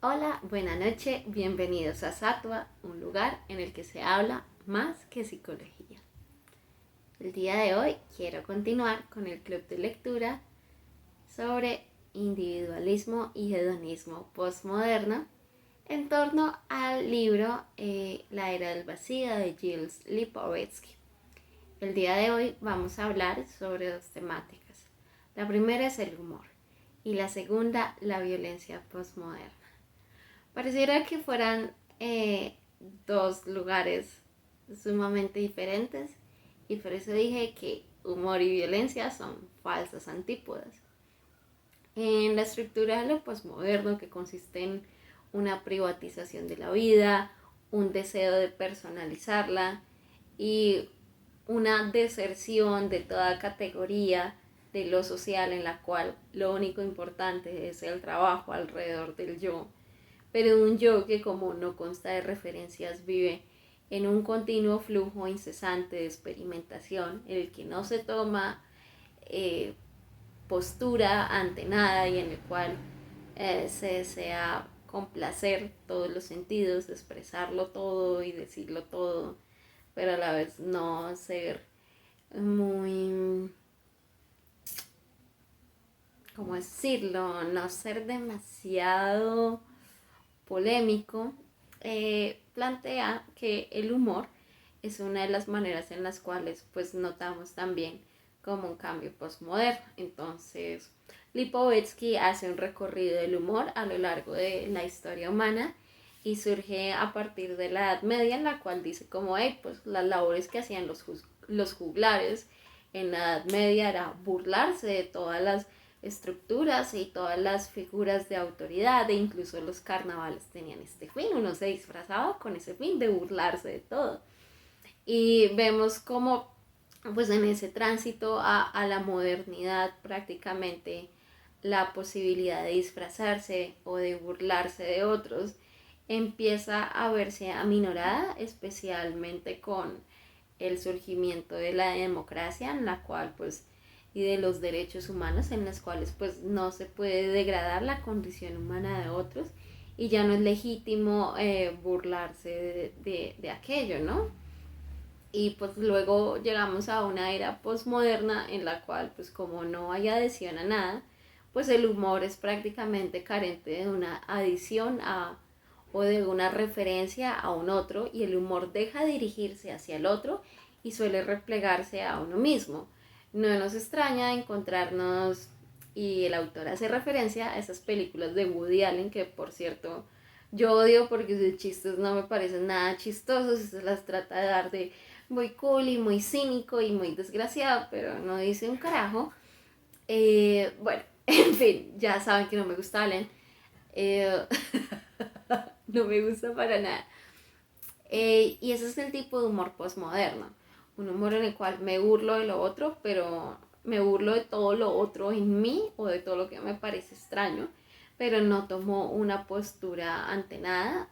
Hola, buena noche, bienvenidos a Sattva, un lugar en el que se habla más que psicología. El día de hoy quiero continuar con el club de lectura sobre individualismo y hedonismo postmoderno en torno al libro La Era del Vacío de Gilles Lipovetsky. El día de hoy vamos a hablar sobre dos temáticas. La primera es el humor y la segunda la violencia postmoderna. Pareciera que fueran dos lugares sumamente diferentes y por eso dije que humor y violencia son falsas antípodas. En la estructura de lo posmoderno, que consiste en una privatización de la vida, un deseo de personalizarla y una deserción de toda categoría de lo social en la cual lo único importante es el trabajo alrededor del yo, pero un yo que, como no consta de referencias, vive en un continuo flujo incesante de experimentación en el que no se toma eh, postura ante nada y en el cual se desea complacer todos los sentidos, expresarlo todo y decirlo todo, pero a la vez no ser muy, ¿cómo decirlo? No ser demasiado polémico. Plantea que el humor es una de las maneras en las cuales pues notamos también como un cambio postmoderno. Entonces, Lipovetsky hace un recorrido del humor a lo largo de la historia humana y surge a partir de la Edad Media, en la cual dice como, pues las labores que hacían los juglares en la Edad Media era burlarse de todas las estructuras y todas las figuras de autoridad, e incluso los carnavales tenían este fin, uno se disfrazaba con ese fin de burlarse de todo. Y vemos como pues en ese tránsito a la modernidad prácticamente la posibilidad de disfrazarse o de burlarse de otros empieza a verse aminorada, especialmente con el surgimiento de la democracia, en la cual pues y de los derechos humanos, en las cuales pues no se puede degradar la condición humana de otros y ya no es legítimo burlarse de aquello, ¿no? Y pues luego llegamos a una era postmoderna en la cual pues como no hay adhesión a nada, pues el humor es prácticamente carente de una adición a o de una referencia a un otro, y el humor deja de dirigirse hacia el otro y suele replegarse a uno mismo. No nos extraña encontrarnos, y el autor hace referencia a esas películas de Woody Allen que, por cierto, yo odio porque sus chistes no me parecen nada chistosos, se las trata de dar de muy cool y muy cínico y muy desgraciado, pero no dice un carajo. Bueno, en fin, ya saben que no me gusta Allen. Eh, no me gusta para nada. Y ese es el tipo de humor postmoderno. Un humor en el cual me burlo de lo otro, pero me burlo de todo lo otro en mí o de todo lo que me parece extraño, pero no tomo una postura ante nada.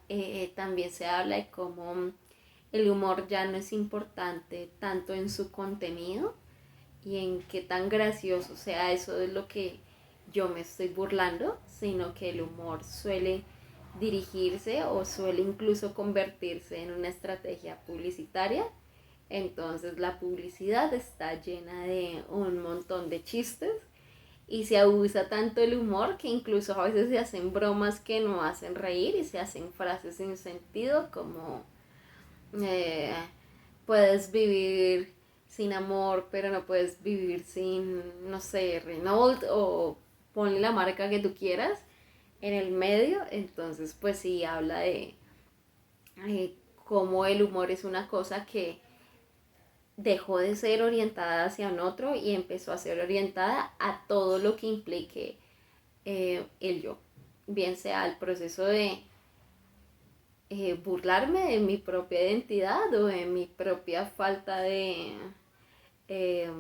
También se habla de cómo el humor ya no es importante tanto en su contenido y en qué tan gracioso sea eso de lo que yo me estoy burlando, sino que el humor suele dirigirse o suele incluso convertirse en una estrategia publicitaria. Entonces la publicidad está llena de un montón de chistes y se abusa tanto el humor que incluso a veces se hacen bromas que no hacen reír y se hacen frases sin sentido como eh, puedes vivir sin amor, pero no puedes vivir sin, no sé, Renault, o ponle la marca que tú quieras en el medio. Entonces, pues sí, habla de cómo el humor es una cosa que dejó de ser orientada hacia un otro y empezó a ser orientada a todo lo que implique el yo, bien sea el proceso de burlarme de mi propia identidad o de mi propia falta de eh,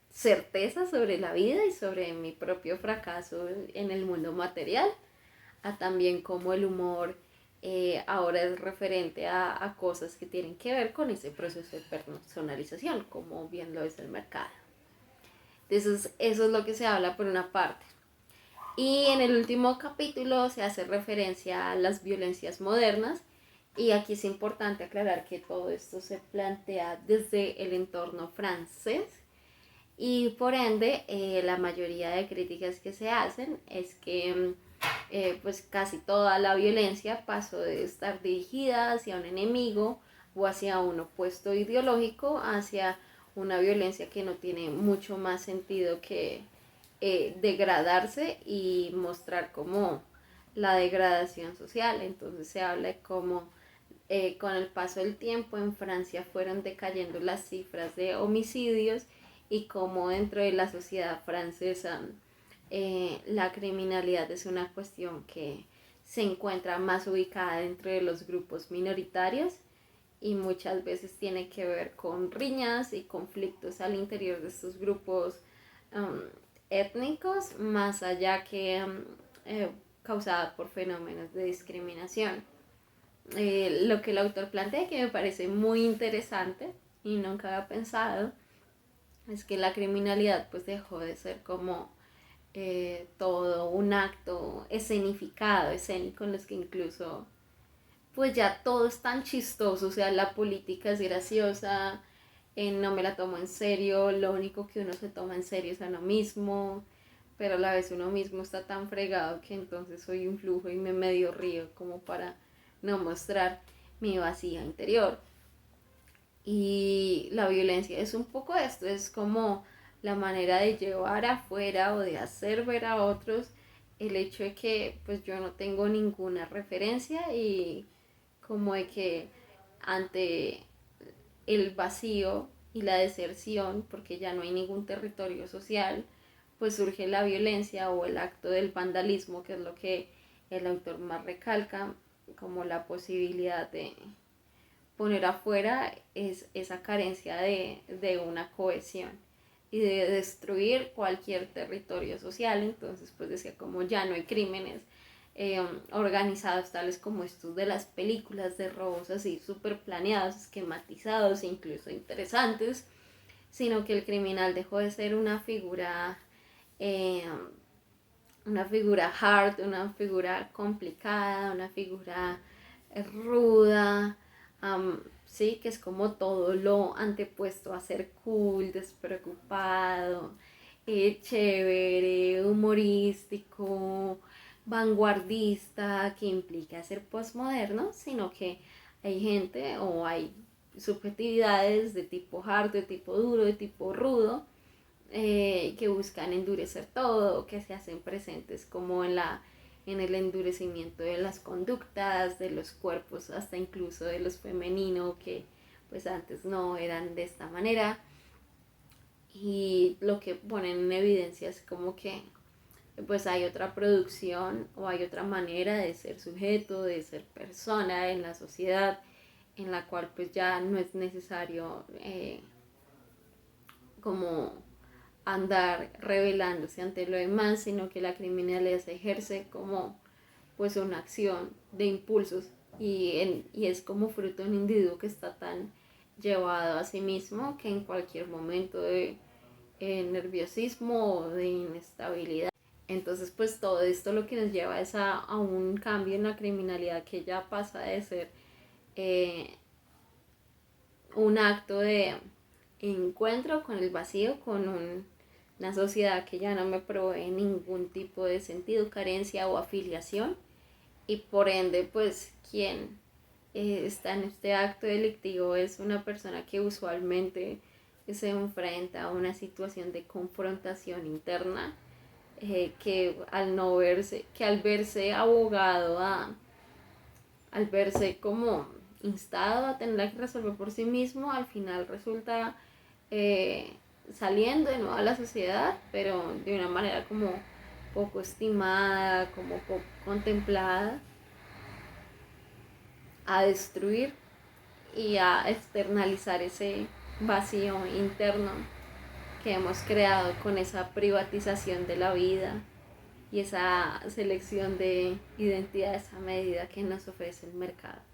certeza sobre la vida y sobre mi propio fracaso en el mundo material, a también como el humor ahora es referente a cosas que tienen que ver con ese proceso de personalización, como bien lo es el mercado. Entonces, eso es lo que se habla por una parte. Y en el último capítulo se hace referencia a las violencias modernas y aquí es importante aclarar que todo esto se plantea desde el entorno francés y por ende la mayoría de críticas que se hacen es que pues casi toda la violencia pasó de estar dirigida hacia un enemigo o hacia un opuesto ideológico hacia una violencia que no tiene mucho más sentido que degradarse y mostrar como la degradación social. Entonces se habla de cómo con el paso del tiempo en Francia fueron decayendo las cifras de homicidios y cómo dentro de la sociedad francesa la criminalidad es una cuestión que se encuentra más ubicada dentro de los grupos minoritarios y muchas veces tiene que ver con riñas y conflictos al interior de estos grupos um, étnicos, más allá que causada por fenómenos de discriminación. Lo que el autor plantea, que me parece muy interesante y nunca había pensado, es que la criminalidad pues dejó de ser como todo un acto escenificado, escénico, en los que incluso pues ya todo es tan chistoso, o sea, la política es graciosa, no me la tomo en serio, lo único que uno se toma en serio es a uno mismo, pero a la vez uno mismo está tan fregado que entonces soy un flujo y me medio río como para no mostrar mi vacío interior. Y la violencia es un poco esto, es como la manera de llevar afuera o de hacer ver a otros el hecho de que pues yo no tengo ninguna referencia y como de que ante el vacío y la deserción, porque ya no hay ningún territorio social, pues surge la violencia o el acto del vandalismo, que es lo que el autor más recalca como la posibilidad de poner afuera es esa carencia de una cohesión y de destruir cualquier territorio social. Entonces pues decía como ya no hay crímenes organizados tales como estos de las películas de robos así súper planeados, esquematizados e incluso interesantes, sino que el criminal dejó de ser eh, una figura hard, una figura complicada, una figura ruda, sí, que es como todo lo antepuesto a ser cool, despreocupado, chévere, humorístico, vanguardista, que implica ser postmoderno, sino que hay gente o hay subjetividades de tipo hard, de tipo duro, de tipo rudo, que buscan endurecer todo, que se hacen presentes como en el endurecimiento de las conductas, de los cuerpos, hasta incluso de los femeninos, que pues antes no eran de esta manera. Y lo que ponen en evidencia es como que pues hay otra producción o hay otra manera de ser sujeto, de ser persona en la sociedad, en la cual pues ya no es necesario como andar rebelándose ante lo demás, sino que la criminalidad se ejerce como pues una acción de impulsos y es como fruto de un individuo que está tan llevado a sí mismo que en cualquier momento de nerviosismo o de inestabilidad. Entonces pues todo esto lo que nos lleva es a un cambio en la criminalidad que ya pasa de ser eh, un acto de encuentro con el vacío, con una sociedad que ya no me provee ningún tipo de sentido, carencia o afiliación y por ende pues quien está en este acto delictivo es una persona que usualmente se enfrenta a una situación de confrontación interna que al no verse, que al verse abogado, al verse como instado a tener que resolver por sí mismo, al final resulta eh, saliendo de nuevo a la sociedad, pero de una manera como poco estimada, como poco contemplada, a destruir y a externalizar ese vacío interno que hemos creado con esa privatización de la vida y esa selección de identidades a medida que nos ofrece el mercado.